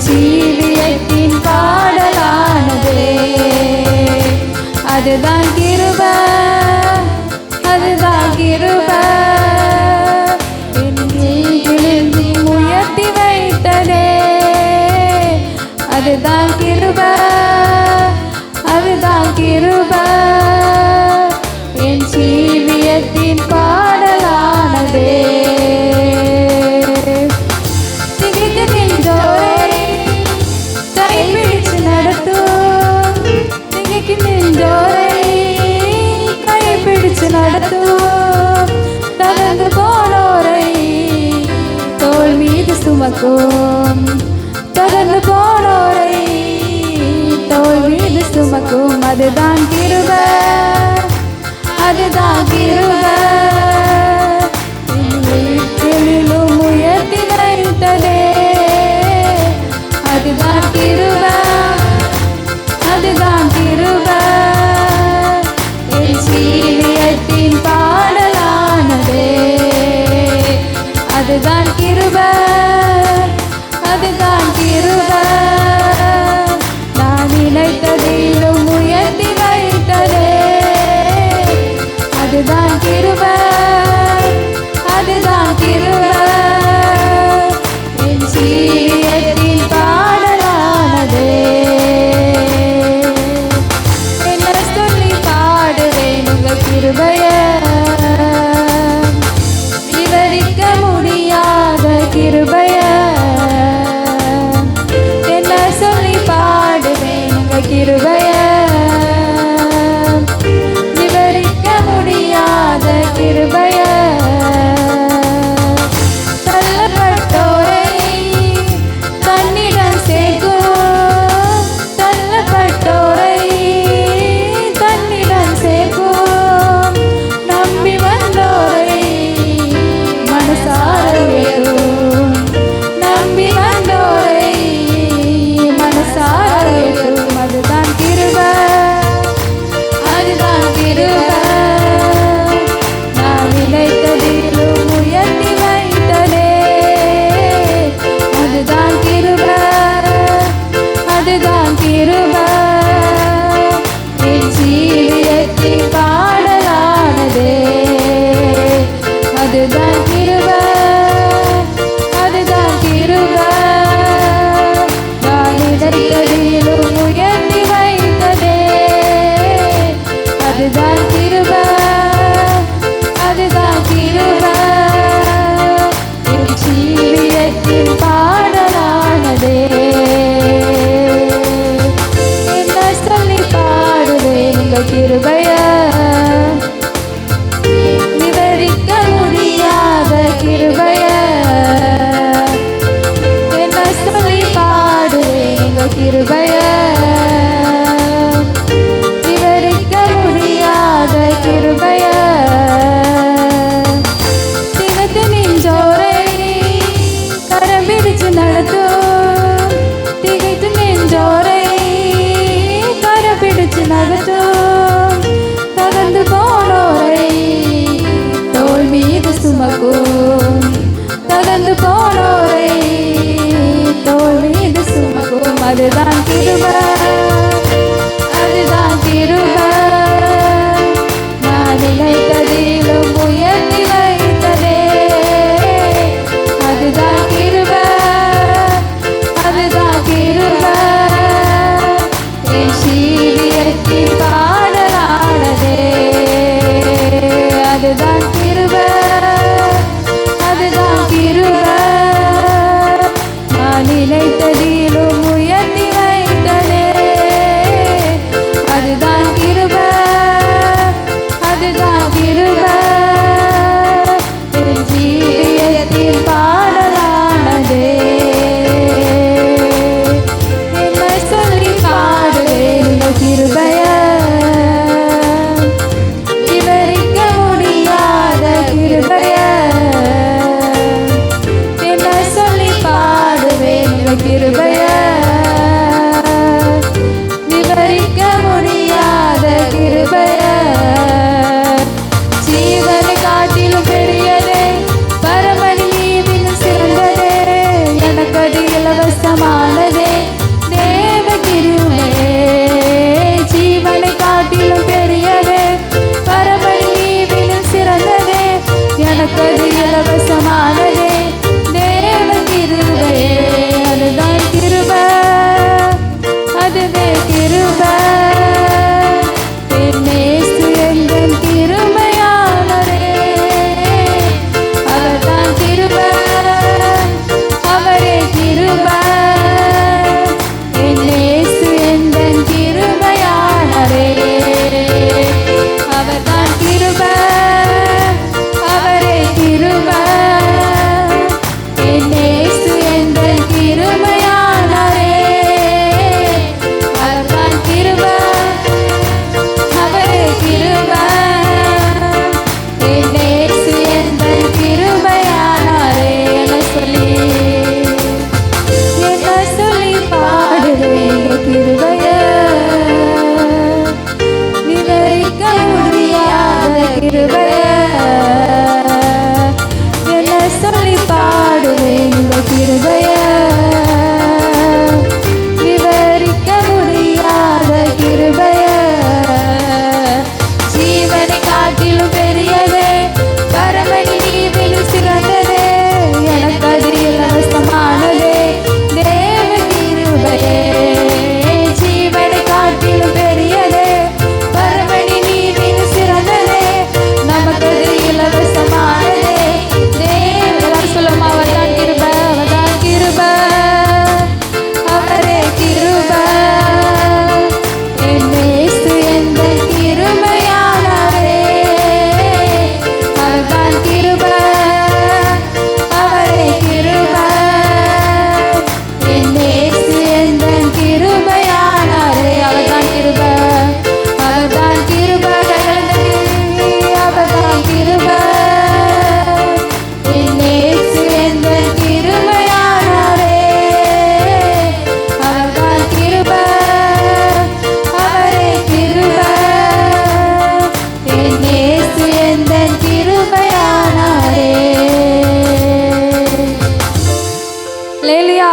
ஜீவியத்தின் பாடலானதே. அதுதான் கிருபை, அதுதான் கிருபை, என் கீழிருந்து உயர்த்தி வைத்ததே. அதுதான் கிருபை, அதுதான் கிருபை, என் ஜீவியத்தின் பாடலானதே. திகைத்து நின்றோரை கைப்பிடிச்சு நடத்தும், திகைத்து நின்றோரை கைப்பிடிச்சு நடத்தும், தளர்ந்து போனோரை தோள் மீது சுமக்கும், தளர்ந்து போனோரை தோள் மீது சுமக்கும். அதுதான் கிருபை, அதுதான் கிருபை, எங்களிலும் உயர்த்தி வைத்ததே. அதுதான் கிருபை, அதுதான் கிருபை, என் ஜீவியத்தின் பாடலானதே. அதுதான் கிருபை, அதுதான் கிருபை, நான் நினைத்ததிலும் உயர்த்தி வைத்ததே. அதுதான் கிருபை, அதுதான் கிருபை, என் ஜீவியத்தின் பாடலானதே. என்ன சொல்லி பாடுவேன் உங்க கிருபைய, விவரிக்க முடியாத கிருபைய. என்ன சொல்லி பாடுவேன் உங்க கிருபைய, விவரிக்க முடியாத கிருபைய. தள்ளப்பட்டோரை தன்னிடம் சேர்க்கும், தள்ளப்பட்டோரை தன்னிடம் சேர்க்கும், நம்பி வந்தோரை மனசார உயர்த்தும், நம்பி வந்தோரை மனசார உயர்த்தும். அதுதான் கிருபை, அதுதான் கிருபை, நான் நினைத்ததிலும் உயர்த்தி வைத்ததே. அதுதான் கிருபை, அதுதான் கிருபை, என் ஜீவியத்தின் பாடலானதே. அதுதான் கிருபை, அதுதான் கிருபை, நான் நினைத்ததிலும் உயர்த்தி வைத்ததே. அதுதான் கிருபை, அதுதான் கிருபை, என் ஜீவியத்தின் பாடலானதே. என்ன சொல்லி பாடுவேன் உங்க கிருபைய, விவரிக்க முடியாத கிருபைய. என்ன சொல்லி பாடுவேன் உங்க கிருபைய, விவரிக்க முடியாத கிருபைய. திகைத்து நின்றோரை கரம் பிடிச்சு நடத்தும், திகைத்து நின்றோரை கரம் பிடிச்சு நடத்தும், தகர்ந்து போனோரை தோள் மீது சுமக்கும், தகர்ந்து போனோரை தோள் மீது சுமக்கும். அதுதான் கிருபை,